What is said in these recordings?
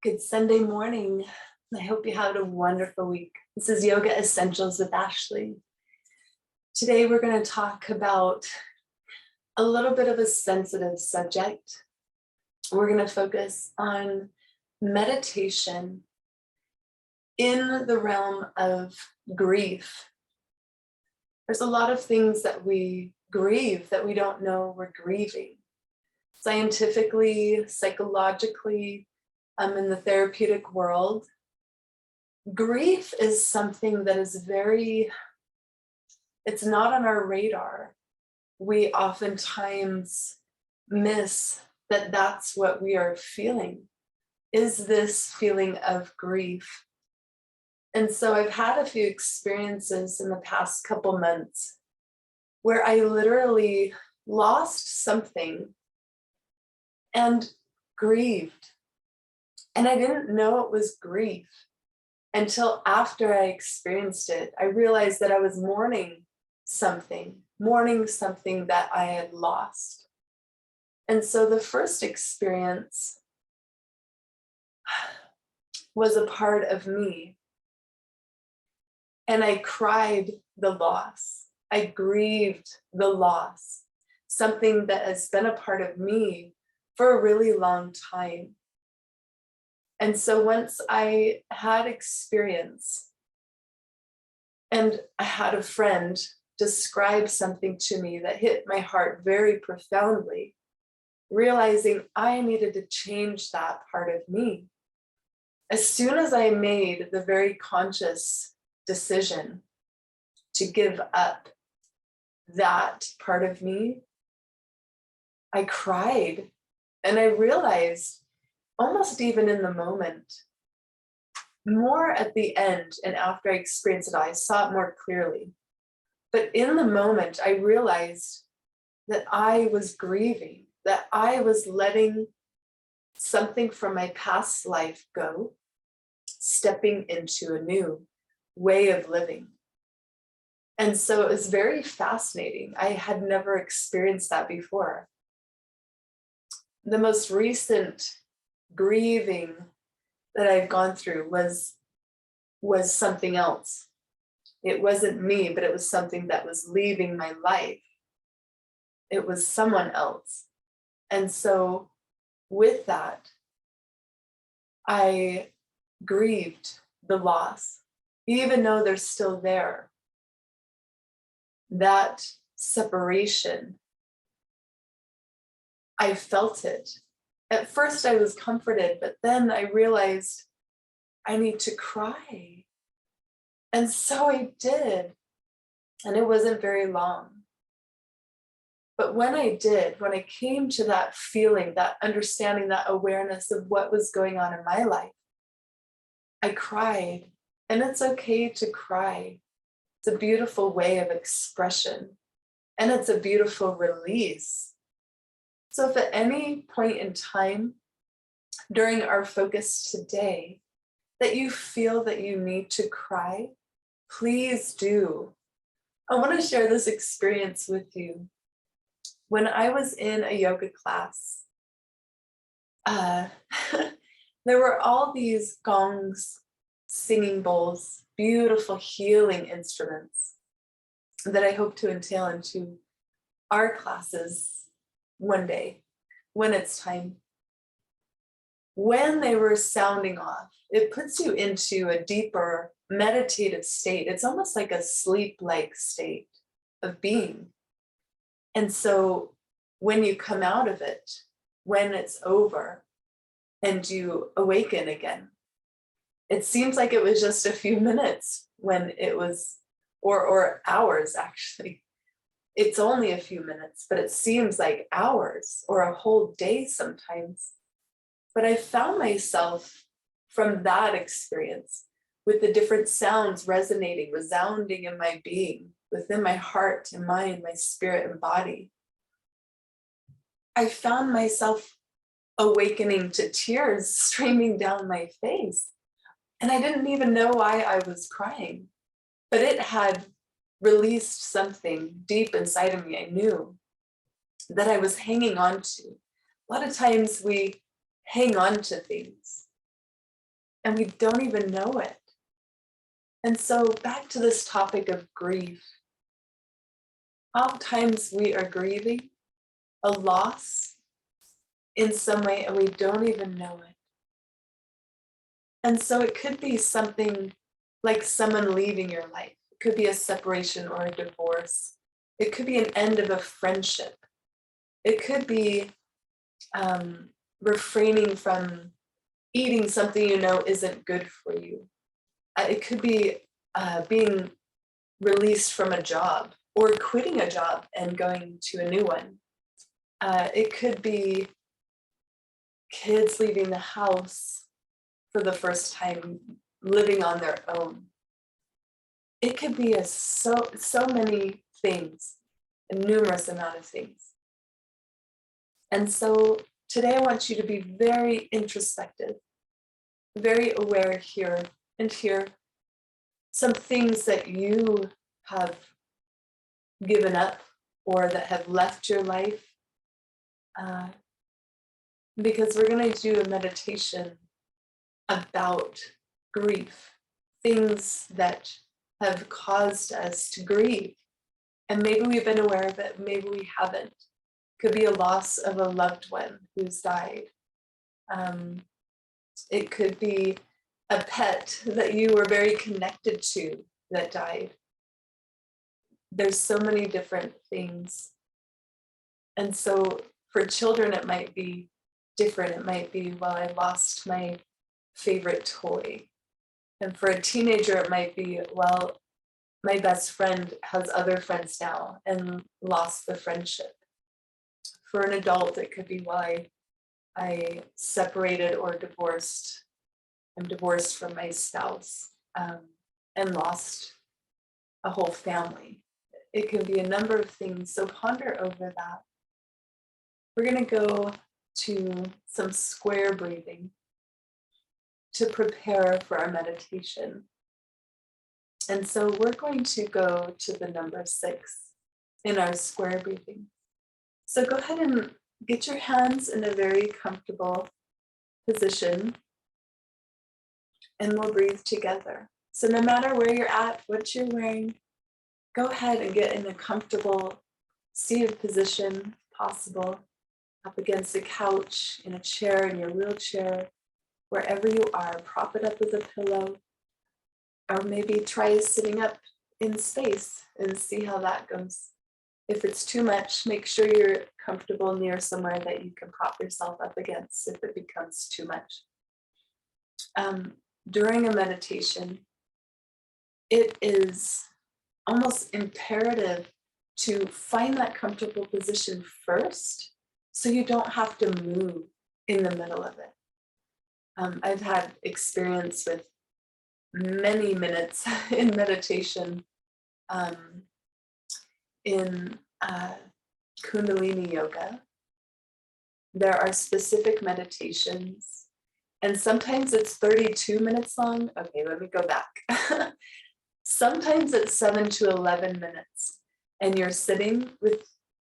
Good Sunday morning. I hope you had a wonderful week. This is Yoga Essentials with Ashley. Today we're going to talk about a little bit of a sensitive subject. We're going to focus on meditation in the realm of grief. There's a lot of things that we grieve that we don't know we're grieving. Scientifically, psychologically, in the therapeutic world, grief is something that is it's not on our radar. We oftentimes miss that that's what we are feeling, is this feeling of grief. And so I've had a few experiences in the past couple months where I literally lost something and grieved. And I didn't know it was grief until after I experienced it. I realized that I was mourning something that I had lost. And so the first experience was a part of me. And I cried the loss. I grieved the loss, something that has been a part of me for a really long time. And so once I had experience and I had a friend describe something to me that hit my heart very profoundly, realizing I needed to change that part of me. As soon as I made the very conscious decision to give up that part of me, I cried and I realized, almost even in the moment, more at the end and after I experienced it, I saw it more clearly. But in the moment, I realized that I was grieving, that I was letting something from my past life go, stepping into a new way of living. And so it was very fascinating. I had never experienced that before. The most recent grieving that I've gone through was something else. It wasn't me, but it was something that was leaving my life. It was someone else. And so with that, I grieved the loss, even though they're still there. That separation, I felt it. At first I was comforted, but then I realized I need to cry. And so I did. And it wasn't very long. But when I did, when I came to that feeling, that understanding, that awareness of what was going on in my life, I cried. And it's okay to cry. It's a beautiful way of expression. And it's a beautiful release. So if at any point in time during our focus today that you feel that you need to cry, please do. I want to share this experience with you. When I was in a yoga class, there were all these gongs, singing bowls, beautiful healing instruments that I hope to entail into our classes one day when it's time. When they were sounding off, it puts you into a deeper meditative state. It's almost like a sleep-like state of being. And so when you come out of it, when it's over and you awaken again, it seems like it was just a few minutes when it was, or hours actually. It's only a few minutes, but it seems like hours or a whole day sometimes. But I found myself from that experience with the different sounds resonating, resounding in my being, within my heart and mind, my spirit and body. I found myself awakening to tears streaming down my face. And I didn't even know why I was crying, but it had released something deep inside of me. I knew that I was hanging on to. A lot of times we hang on to things and we don't even know it. And so back to this topic of grief. Oftentimes we are grieving a loss in some way and we don't even know it. And so it could be something like someone leaving your life. It could be a separation or a divorce. It could be an end of a friendship. It could be refraining from eating something you know isn't good for you. It could be being released from a job or quitting a job and going to a new one. It could be kids leaving the house for the first time, living on their own. It could be so many things, a numerous amount of things. And so today I want you to be very introspective, very aware here and hear some things that you have given up or that have left your life. Because we're going to do a meditation about grief, things that have caused us to grieve. And maybe we've been aware of it, maybe we haven't. Could be a loss of a loved one who's died. It could be a pet that you were very connected to that died. There's so many different things. And so for children, it might be different. It might be, well, I lost my favorite toy. And for a teenager, it might be, well, my best friend has other friends now and lost the friendship. For an adult, it could be, well, I separated or divorced. I'm divorced from my spouse and lost a whole family. It can be a number of things, so ponder over that. We're going to go to some square breathing to prepare for our meditation. And so we're going to go to the number 6 in our square breathing. So go ahead and get your hands in a very comfortable position, and we'll breathe together. So no matter where you're at, what you're wearing, go ahead and get in a comfortable seated position possible, up against a couch, in a chair, in your wheelchair, wherever you are. Prop it up with a pillow, or maybe try sitting up in space and see how that goes. If it's too much, make sure you're comfortable near somewhere that you can prop yourself up against if it becomes too much. During a meditation, it is almost imperative to find that comfortable position first so you don't have to move in the middle of it. I've had experience with many minutes in meditation in Kundalini yoga. There are specific meditations, and sometimes it's 32 minutes long. Okay, let me go back. Sometimes it's 7 to 11 minutes, and you're sitting with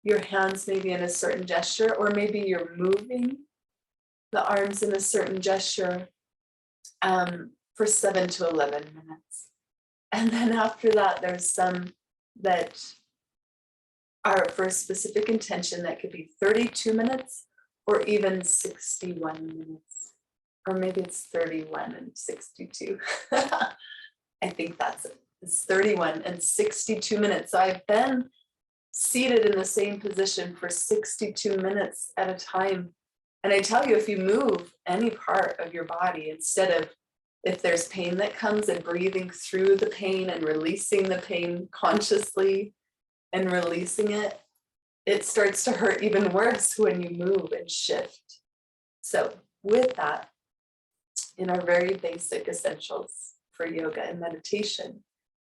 your hands maybe in a certain gesture, or maybe you're moving the arms in a certain gesture for 7 to 11 minutes. And then after that, there's some that are for a specific intention that could be 32 minutes or even 61 minutes. Or maybe it's 31 and 62. I think that's it. It's 31 and 62 minutes. So I've been seated in the same position for 62 minutes at a time. And I tell you, if you move any part of your body, instead of, if there's pain that comes, and breathing through the pain and releasing the pain consciously and releasing it, it starts to hurt even worse when you move and shift. So with that, in our very basic essentials for yoga and meditation,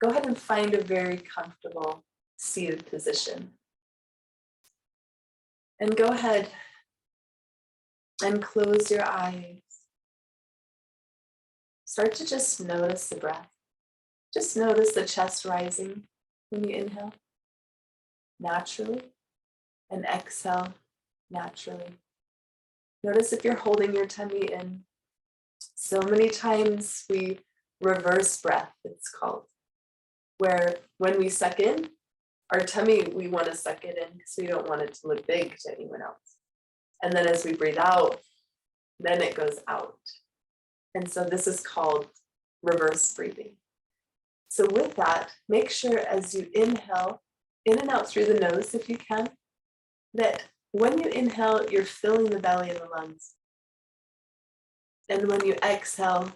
go ahead and find a very comfortable seated position. And go ahead and close your eyes. Start to just notice the breath. Just notice the chest rising when you inhale naturally, and exhale naturally. Notice if you're holding your tummy in, So many times we reverse breath, it's called, where when we suck in, our tummy, we want to suck it in because we don't want it to look big to anyone else. And then as we breathe out, then it goes out. And so this is called reverse breathing. So with that, make sure as you inhale, in and out through the nose if you can, that when you inhale, you're filling the belly and the lungs. And when you exhale,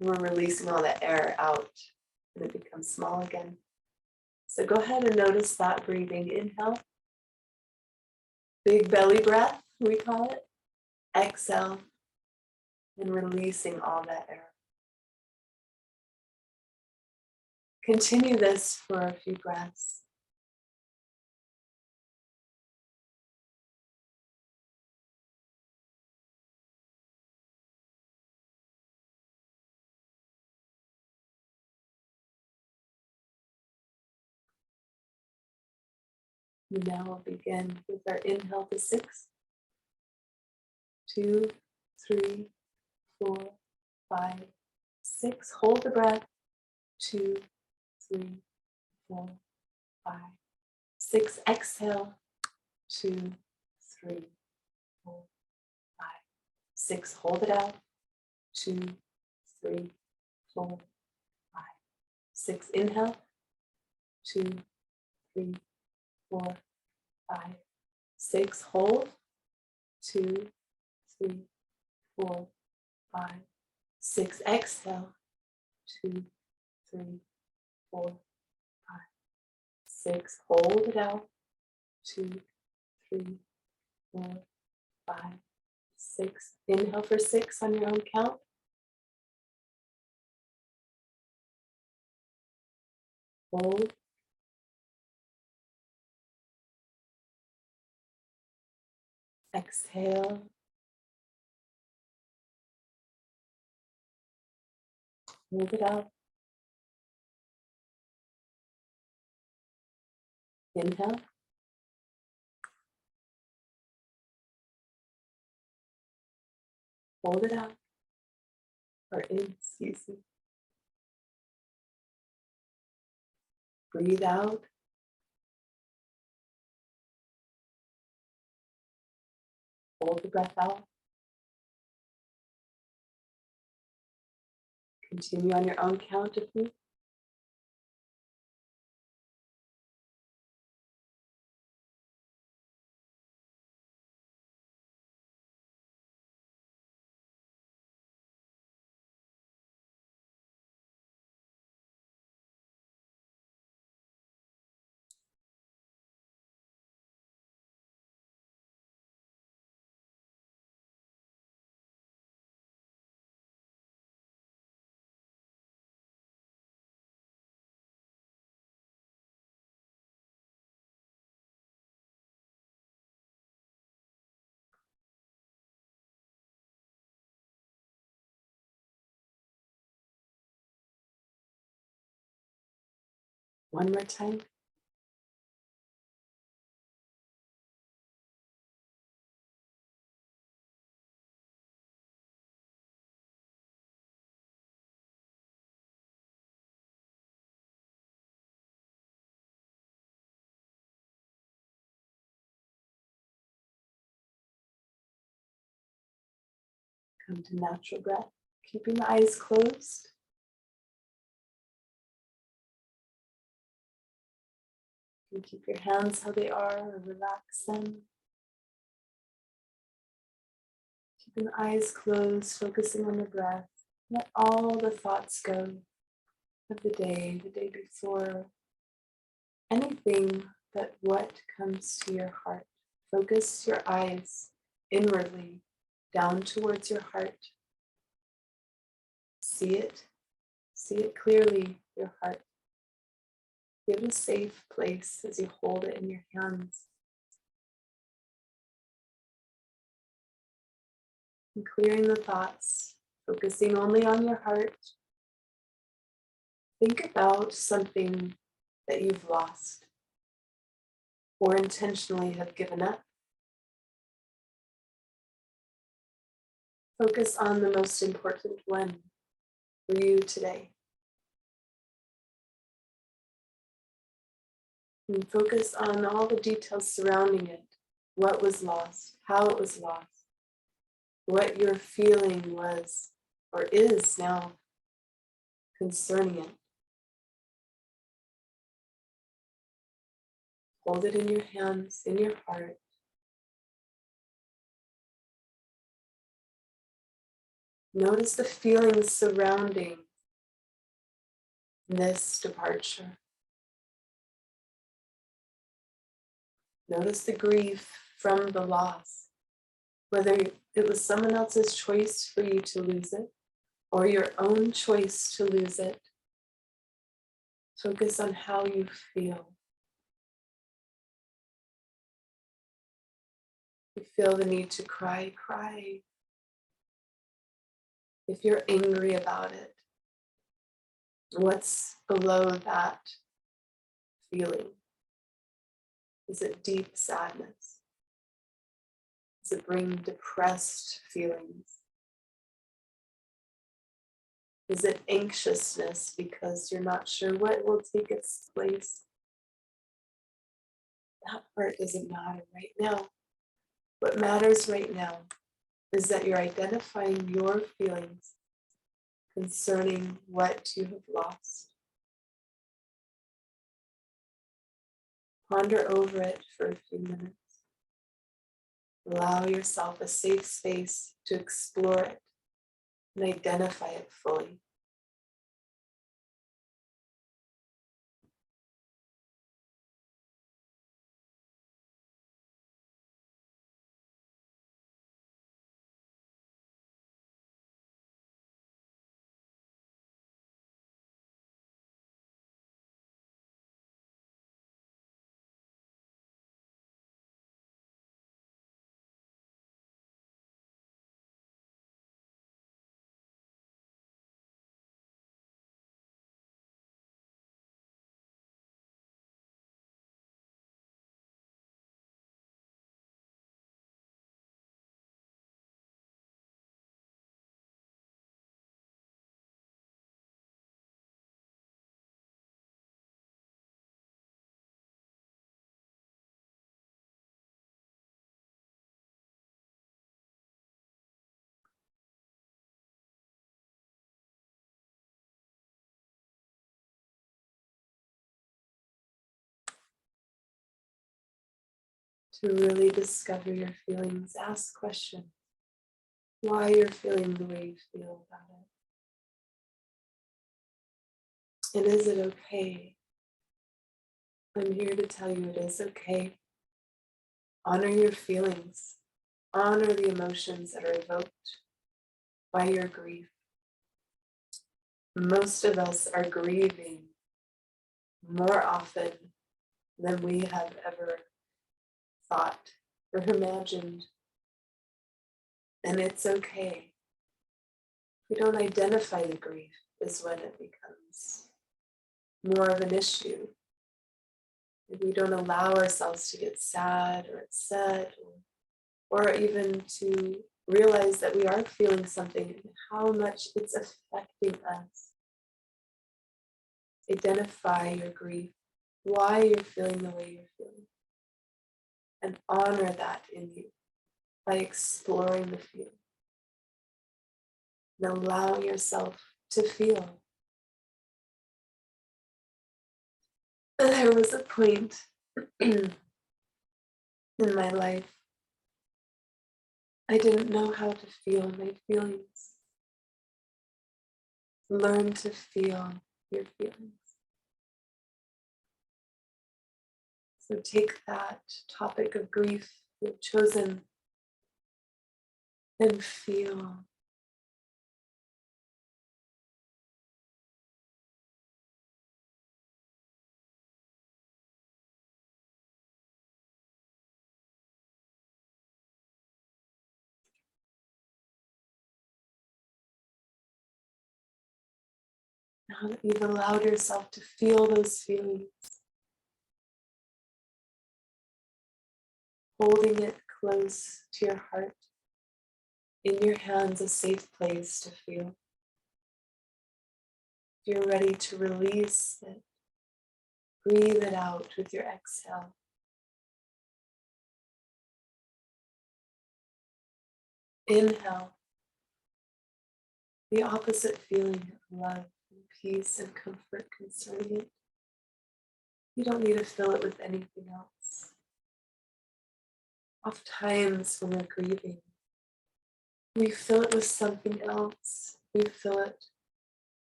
we're releasing all that air out and it becomes small again. So go ahead and notice that breathing. Inhale, big belly breath, we call it. Exhale, and releasing all that air. Continue this for a few breaths. We now will begin with our inhale to 6, 2, 3, 4, 5, 6. Hold the breath. 2, 3, 4, 5, 6. Exhale. 2, 3, 4, 5, 6. Hold it out. 2, 3, 4, 5, 6. Inhale. 2, 3, 4, 5, 6. Hold. 2, 3, 4, 5, 6. Exhale. 2, 3, 4, 5, 6. Hold it out. 2, 3, 4, 5, 6. Inhale for 6 on your own count. Hold. Exhale. Move it out. Inhale. Hold it out. Or in, excuse me. Breathe out. Hold the breath out. Continue on your own count of 3. One more time. Come to natural breath, keeping the eyes closed. You can keep your hands how they are or relax them. Keeping the eyes closed, focusing on the breath. Let all the thoughts go of the day before, anything but what comes to your heart. Focus your eyes inwardly, down towards your heart. See it clearly, your heart. Give it a safe place as you hold it in your hands. And clearing the thoughts, focusing only on your heart. Think about something that you've lost or intentionally have given up. Focus on the most important one for you today. And focus on all the details surrounding it. What was lost, how it was lost, what your feeling was or is now concerning it. Hold it in your hands, in your heart. Notice the feelings surrounding this departure. Notice the grief from the loss, whether it was someone else's choice for you to lose it or your own choice to lose it. Focus on how you feel. If you feel the need to cry, cry. If you're angry about it, what's below that feeling? Is it deep sadness? Does it bring depressed feelings? Is it anxiousness because you're not sure what will take its place? That part doesn't matter right now. What matters right now is that you're identifying your feelings concerning what you have lost. Ponder over it for a few minutes. Allow yourself a safe space to explore it and identify it fully. To really discover your feelings, ask questions. Why you're feeling the way you feel about it. And is it okay? I'm here to tell you it is okay. Honor your feelings. Honor the emotions that are evoked by your grief. Most of us are grieving more often than we have ever thought or imagined. And it's okay. If we don't identify the grief is when it becomes more of an issue. If we don't allow ourselves to get sad or upset or even to realize that we are feeling something and how much it's affecting us. Identify your grief, why you're feeling the way you're feeling, and honor that in you by exploring the feeling and allowing yourself to feel. There was a point in my life I didn't know how to feel my feelings. Learn to feel your feelings. So take that topic of grief you've chosen and feel. Now that you've allowed yourself to feel those feelings, holding it close to your heart, in your hands a safe place to feel. If you're ready to release it, breathe it out with your exhale. Inhale, the opposite feeling of love and peace and comfort concerning it. You don't need to fill it with anything else. Oftentimes when we're grieving, we fill it with something else. We fill it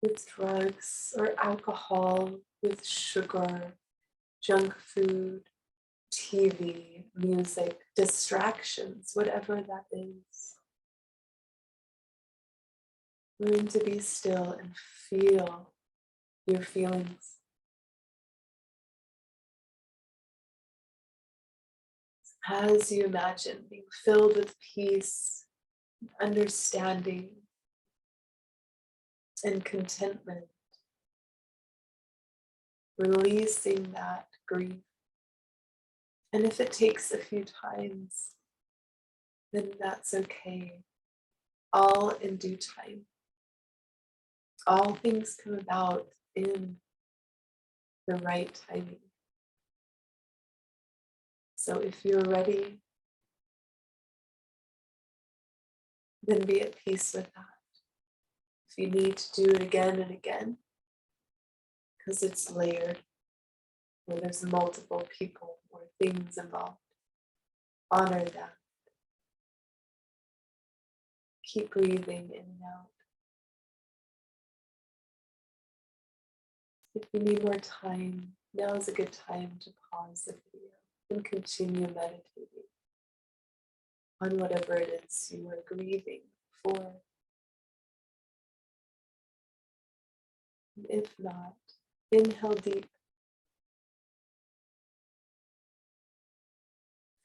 with drugs or alcohol, with sugar, junk food, TV, music, distractions, whatever that is. Learn to be still and feel your feelings. As you imagine being filled with peace, understanding, and contentment, releasing that grief. And if it takes a few times, then that's okay. All in due time. All things come about in the right timing. So if you're ready, then be at peace with that. If you need to do it again and again, because it's layered, where there's multiple people or things involved, honor that. Keep breathing in and out. If you need more time, now is a good time to pause the video and continue meditating on whatever it is you are grieving for. And if not, inhale deep.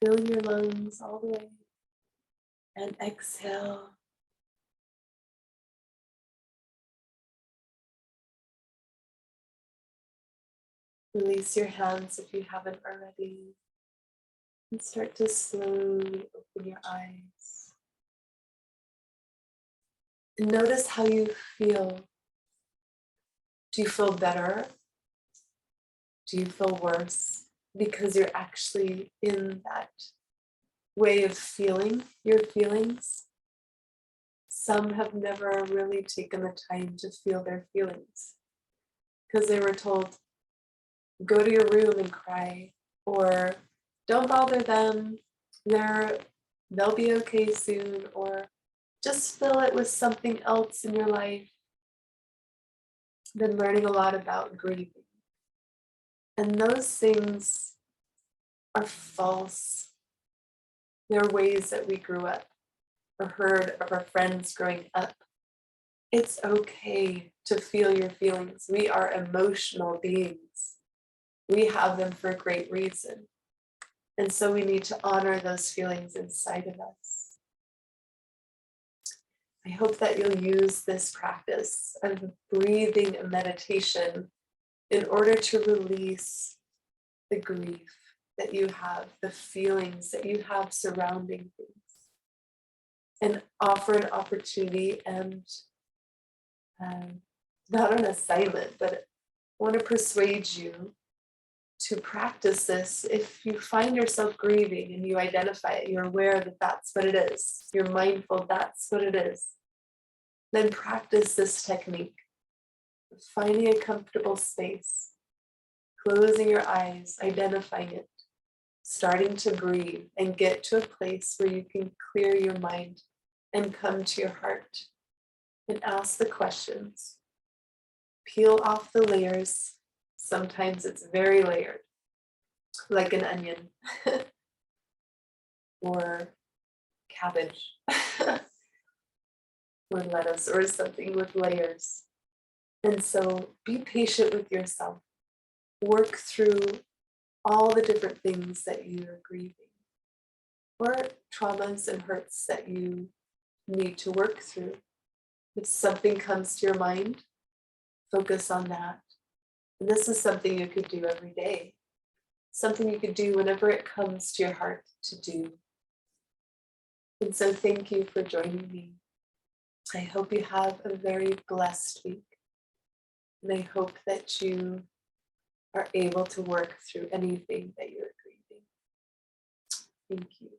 Fill your lungs all the way. And exhale. Release your hands if you haven't already. And start to slowly open your eyes. And notice how you feel. Do you feel better? Do you feel worse? Because you're actually in that way of feeling your feelings. Some have never really taken the time to feel their feelings because they were told, go to your room and cry, or don't bother them, they'll be okay soon, or just fill it with something else in your life. Been learning a lot about grieving. And those things are false. They're ways that we grew up or heard of our friends growing up. It's okay to feel your feelings. We are emotional beings. We have them for a great reason. And so we need to honor those feelings inside of us. I hope that you'll use this practice of breathing and meditation in order to release the grief that you have, the feelings that you have surrounding things, and offer an opportunity and not an assignment, but I want to persuade you to practice this. If you find yourself grieving and you identify it, you're aware that that's what it is, you're mindful that's what it is, then practice this technique. Finding a comfortable space, closing your eyes, identifying it, starting to breathe, and get to a place where you can clear your mind and come to your heart and ask the questions. Peel off the layers. Sometimes it's very layered, like an onion or cabbage or lettuce or something with layers. And so be patient with yourself. Work through all the different things that you are grieving, or traumas and hurts that you need to work through. If something comes to your mind, focus on that. And this is something you could do every day. Something you could do whenever it comes to your heart to do. And so thank you for joining me. I hope you have a very blessed week. And I hope that you are able to work through anything that you're grieving. Thank you.